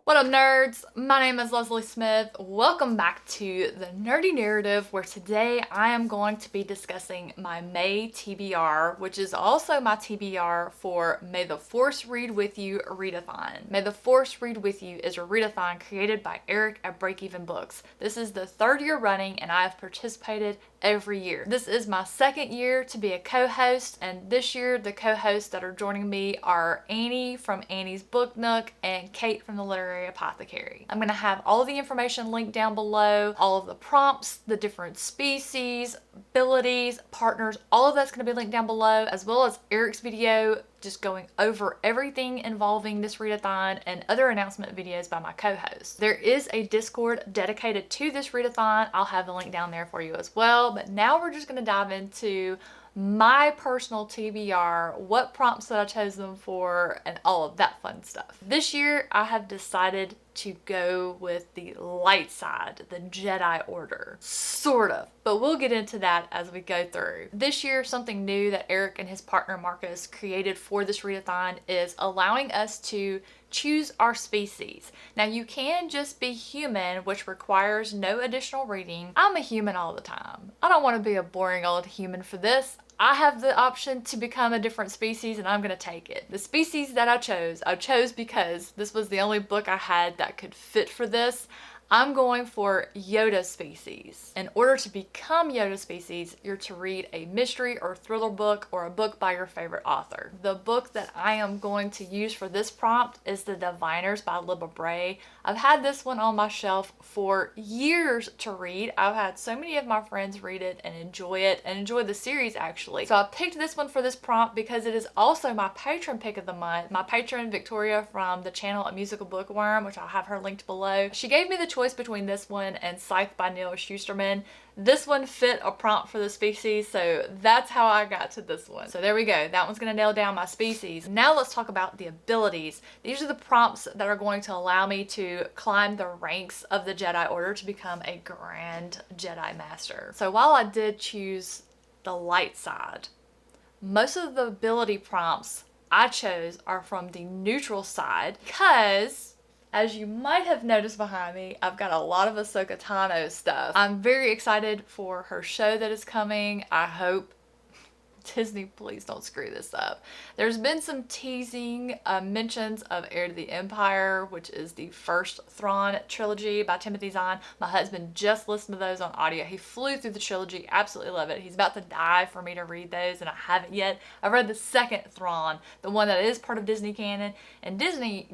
What up, nerds? My name is Leslie Smith. Welcome back to the Nerdy Narrative, where today I am going to be discussing my May TBR, which is also my TBR for May the Force Read With You Readathon. May the Force Read With You is a readathon created by Eric at Break Even Books. This is the third year running, and I have participated every year. This is my second year to be a co-host, and this year the co-hosts that are joining me are Annie from Annie's Book Nook and Kate from the Literary Apothecary. I'm going to have all of the information linked down below, all of the prompts, the different species, abilities, partners, all of that's going to be linked down below, as well as Eric's video just going over everything involving this readathon and other announcement videos by my co-host. There is a Discord dedicated to this readathon. I'll have the link down there for you as well, but now we're just going to dive into my personal TBR, what prompts that I chose them for, and all of that fun stuff. This year, I have decided to go with the light side, the Jedi Order. Sort of, but we'll get into that as we go through. This year, something new that Eric and his partner Marcus created for this readathon is allowing us to choose our species. Now, you can just be human, which requires no additional reading. I'm a human all the time. I don't want to be a boring old human for this. I have the option to become a different species, and I'm going to take it. The species that I chose because this was the only book I had that could fit for this. I'm going for Yoda species. In order to become Yoda species, you're to read a mystery or thriller book or a book by your favorite author. The book that I am going to use for this prompt is The Diviners by Libba Bray. I've had this one on my shelf for years to read. I've had so many of my friends read it and enjoy the series actually. So I picked this one for this prompt because it is also my patron pick of the month. My patron Victoria from the channel A Musical Bookworm, which I'll have her linked below. She gave me the choice between this one and Scythe by Neil Schusterman. This one fit a prompt for the species, so that's how I got to this one. So there we go. That one's going to nail down my species. Now let's talk about the abilities. These are the prompts that are going to allow me to climb the ranks of the Jedi Order to become a Grand Jedi Master. So while I did choose the light side, most of the ability prompts I chose are from the neutral side because, as you might have noticed behind me, I've got a lot of Ahsoka Tano stuff. I'm very excited for her show that is coming. I hope Disney, please don't screw this up. There's been some teasing mentions of Heir to the Empire, which is the first Thrawn trilogy by Timothy Zahn. My husband just listened to those on audio. He flew through the trilogy, absolutely love it. He's about to die for me to read those, and I haven't yet. I've read the second Thrawn, the one that is part of Disney canon, and Disney's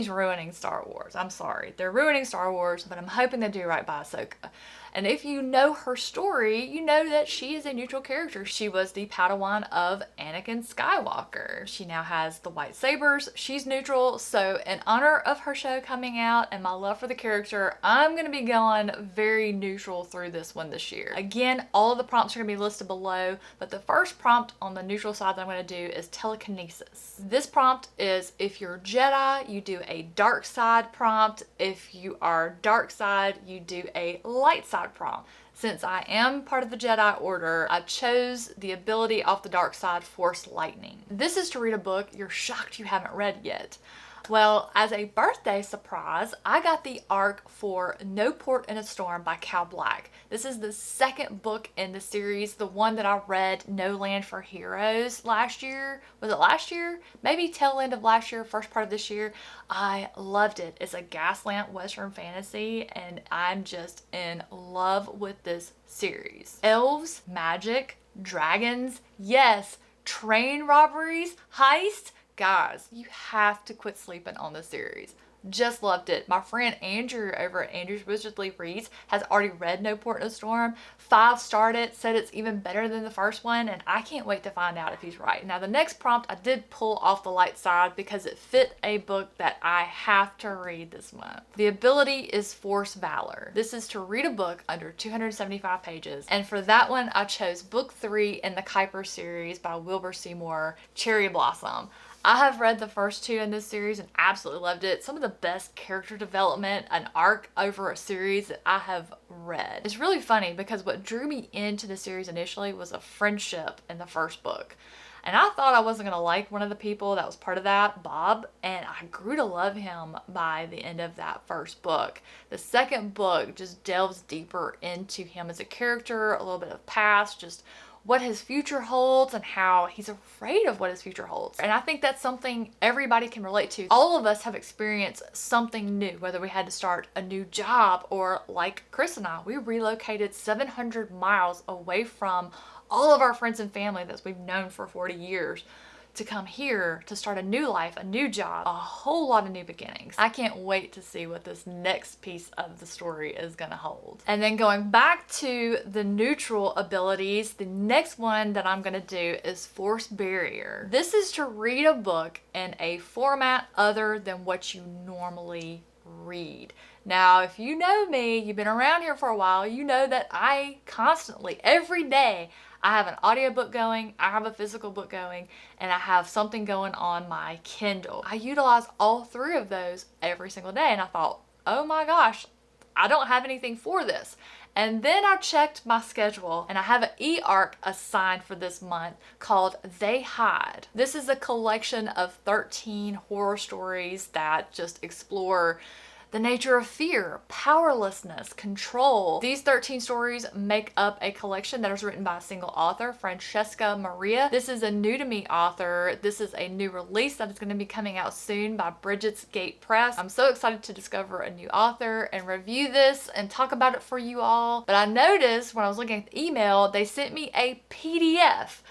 ruining Star Wars. I'm sorry. They're ruining Star Wars, but I'm hoping they do right by Ahsoka. And if you know her story, you know that she is a neutral character. She was the Padawan of Anakin Skywalker. She now has the lightsabers. She's neutral. So in honor of her show coming out and my love for the character, I'm going to be going very neutral through this one this year. Again, all of the prompts are going to be listed below, but the first prompt on the neutral side that I'm going to do is telekinesis. This prompt is if you're Jedi, you do a dark side prompt. If you are dark side, you do a light side prompt. Since I am part of the Jedi Order, I chose the ability off the dark side, Force Lightning. This is to read a book you're shocked you haven't read yet. Well, as a birthday surprise, I got the arc for No Port in a Storm by Cal Black. This is the second book in the series, the one that I read, No Land for Heroes, last year. Was it last year? Maybe tail end of last year, first part of this year. I loved it. It's a gaslamp Western fantasy, and I'm just in love with this series. Elves, magic, dragons, yes, train robberies, heist. Guys, you have to quit sleeping on this series. Just loved it. My friend Andrew over at Andrew's Wizardly Reads has already read No Port in a Storm, 5-starred it, said it's even better than the first one, and I can't wait to find out if he's right. Now, the next prompt I did pull off the light side because it fit a book that I have to read this month. The ability is Force Valor. This is to read a book under 275 pages, and for that one, I chose book 3 in the Kuiper series by Wilbur Seymour, Cherry Blossom. I have read the first 2 in this series and absolutely loved it. Some of the best character development, an arc over a series that I have read. It's really funny because what drew me into the series initially was a friendship in the first book. And I thought I wasn't going to like one of the people that was part of that, Bob, and I grew to love him by the end of that first book. The second book just delves deeper into him as a character, a little bit of past, just what his future holds and how he's afraid of what his future holds. And I think that's something everybody can relate to. All of us have experienced something new, whether we had to start a new job or like Chris and I, we relocated 700 miles away from all of our friends and family that we've known for 40 years to come here to start a new life, a new job, a whole lot of new beginnings. I can't wait to see what this next piece of the story is gonna hold. And then going back to the neutral abilities, the next one that I'm gonna do is Force Barrier. This is to read a book in a format other than what you normally read. Now, if you know me, you've been around here for a while, you know that I constantly, every day, I have an audiobook going, I have a physical book going, and I have something going on my Kindle. I utilize all three of those every single day, and I thought, oh my gosh, I don't have anything for this. And then I checked my schedule, and I have an e-arc assigned for this month called They Hide. This is a collection of 13 horror stories that just explore the nature of fear, powerlessness, control. These 13 stories make up a collection that is written by a single author, Francesca Maria. This is a new to me author. This is a new release that is going to be coming out soon by Bridget's Gate Press. I'm so excited to discover a new author and review this and talk about it for you all. But I noticed when I was looking at the email, they sent me a PDF.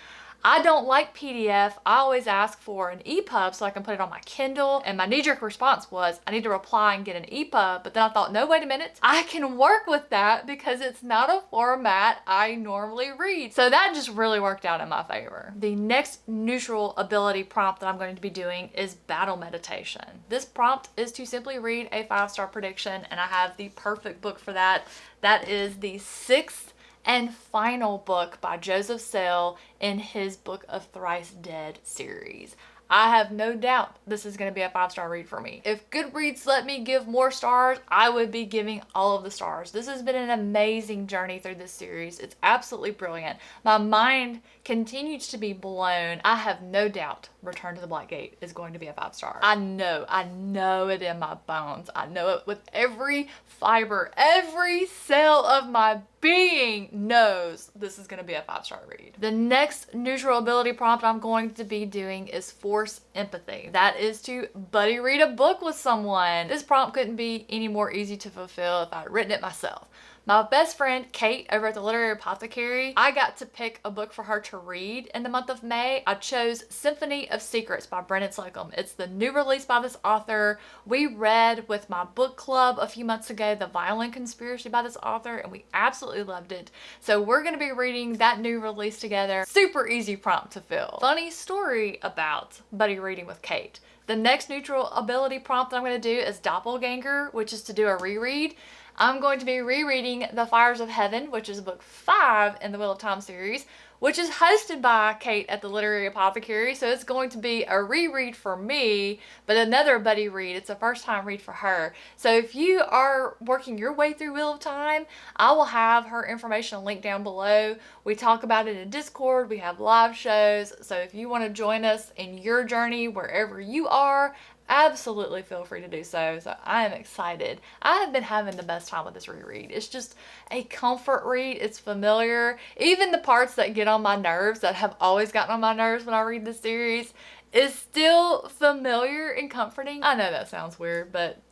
I don't like PDF. I always ask for an EPUB so I can put it on my Kindle. And my knee-jerk response was, I need to reply and get an EPUB. But then I thought, no, wait a minute. I can work with that because it's not a format I normally read. So that just really worked out in my favor. The next neutral ability prompt that I'm going to be doing is Battle Meditation. This prompt is to simply read a 5-star prediction, and I have the perfect book for that. That is the 6th and final book by Joseph Sell in his Book of Thrice Dead series. I have no doubt this is going to be a 5-star read for me. If Goodreads let me give more stars, I would be giving all of the stars. This has been an amazing journey through this series. It's absolutely brilliant. My mind continues to be blown. I have no doubt Return to the Black Gate is going to be a 5-star. I know it in my bones. I know it with every fiber, every cell of my being knows this is going to be a 5-star read. The next neutral ability prompt I'm going to be doing is Force Empathy. That is to buddy read a book with someone. This prompt couldn't be any more easy to fulfill if I'd written it myself. My best friend, Kate, over at the Literary Apothecary, I got to pick a book for her to read in the month of May. I chose Symphony of Secrets by Brennan Slocum. It's the new release by this author. We read with my book club a few months ago, The Violent Conspiracy by this author, and we absolutely loved it. So we're going to be reading that new release together. Super easy prompt to fill. Funny story about buddy reading with Kate. The next neutral ability prompt that I'm going to do is Doppelganger, which is to do a reread. I'm going to be rereading The Fires of Heaven, which is book 5 in the Wheel of Time series, which is hosted by Kate at the Literary Apothecary. So it's going to be a reread for me, but another buddy read. It's a first time read for her. So if you are working your way through Wheel of Time, I will have her information linked down below. We talk about it in Discord. We have live shows. So if you want to join us in your journey wherever you are, absolutely feel free to do so. So I am excited. I have been having the best time with this reread. It's just a comfort read. It's familiar. Even the parts that get on my nerves, that have always gotten on my nerves when I read this series, is still familiar and comforting. I know that sounds weird, but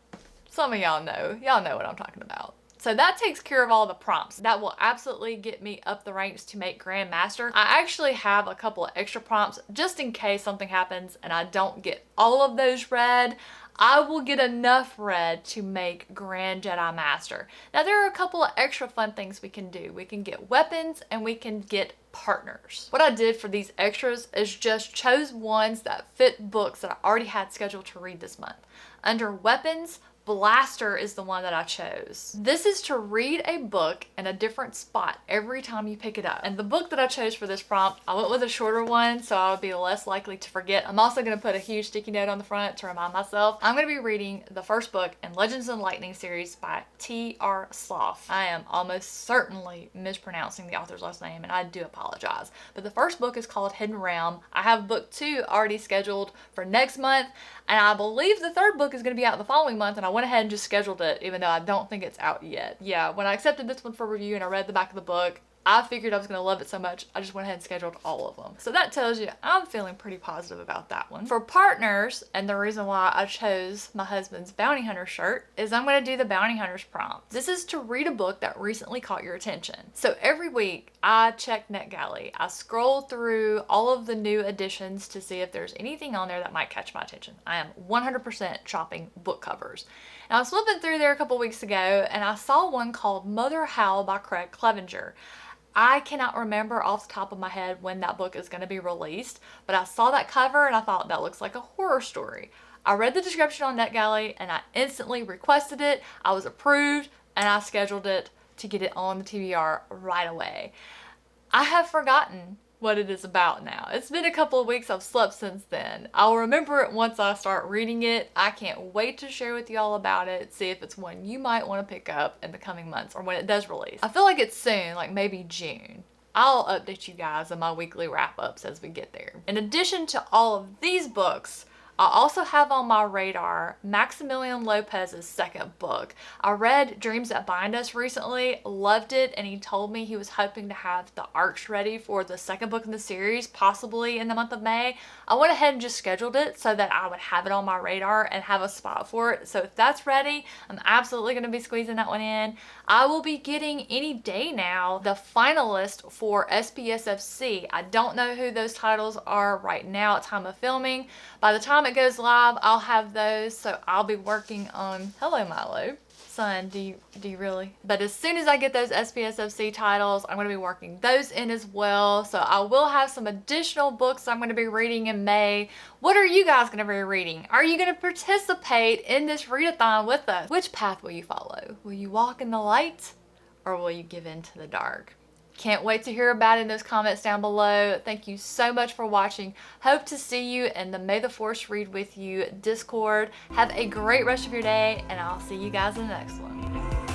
some of y'all know. Y'all know what I'm talking about. So that takes care of all the prompts. That will absolutely get me up the ranks to make Grand Master. I actually have a couple of extra prompts just in case something happens and I don't get all of those read. I will get enough read to make Grand Jedi Master. Now there are a couple of extra fun things we can do. We can get weapons and we can get partners. What I did for these extras is just chose ones that fit books that I already had scheduled to read this month. Under weapons, Blaster is the one that I chose. This is to read a book in a different spot every time you pick it up. And the book that I chose for this prompt, I went with a shorter one so I would be less likely to forget. I'm also going to put a huge sticky note on the front to remind myself. I'm going to be reading the first book in Legends and Lightning series by T.R. Sloth. I am almost certainly mispronouncing the author's last name, and I do apologize. But the first book is called Hidden Realm. I have book 2 already scheduled for next month, and I believe the third book is going to be out the following month, and I went ahead and just scheduled it even though I don't think it's out yet. Yeah, when I accepted this one for review and I read the back of the book, I figured I was going to love it so much, I just went ahead and scheduled all of them. So that tells you I'm feeling pretty positive about that one. For partners, and the reason why I chose my husband's bounty hunter shirt, is I'm going to do the bounty hunters prompt. This is to read a book that recently caught your attention. So every week I check NetGalley. I scroll through all of the new editions to see if there's anything on there that might catch my attention. I am 100% shopping book covers. And I was flipping through there a couple weeks ago and I saw one called Mother Howl by Craig Clevenger. I cannot remember off the top of my head when that book is going to be released, but I saw that cover and I thought that looks like a horror story. I read the description on NetGalley and I instantly requested it. I was approved and I scheduled it to get it on the TBR right away. I have forgotten what it is about now. It's been a couple of weeks. I've slept since then. I'll remember it once I start reading it. I can't wait to share with y'all about it, see if it's one you might want to pick up in the coming months or when it does release. I feel like it's soon, like maybe June. I'll update you guys on my weekly wrap-ups as we get there. In addition to all of these books, I also have on my radar Maximilian Lopez's second book. I read Dreams That Bind Us recently, loved it, and he told me he was hoping to have the arcs ready for the second book in the series, possibly in the month of May. I went ahead and just scheduled it so that I would have it on my radar and have a spot for it. So if that's ready, I'm absolutely going to be squeezing that one in. I will be getting any day now the finalist for SPSFC. I don't know who those titles are right now at time of filming. By the time it goes live, I'll have those, so I'll be working on, hello Milo. Son, do you really? But as soon as I get those SPSFC titles, I'm going to be working those in as well. So I will have some additional books I'm going to be reading in May. What are you guys going to be reading? Are you going to participate in this readathon with us? Which path will you follow? Will you walk in the light or will you give in to the dark? Can't wait to hear about it in those comments down below. Thank you so much for watching. Hope to see you in the May the Force Read With You Discord. Have a great rest of your day, and I'll see you guys in the next one.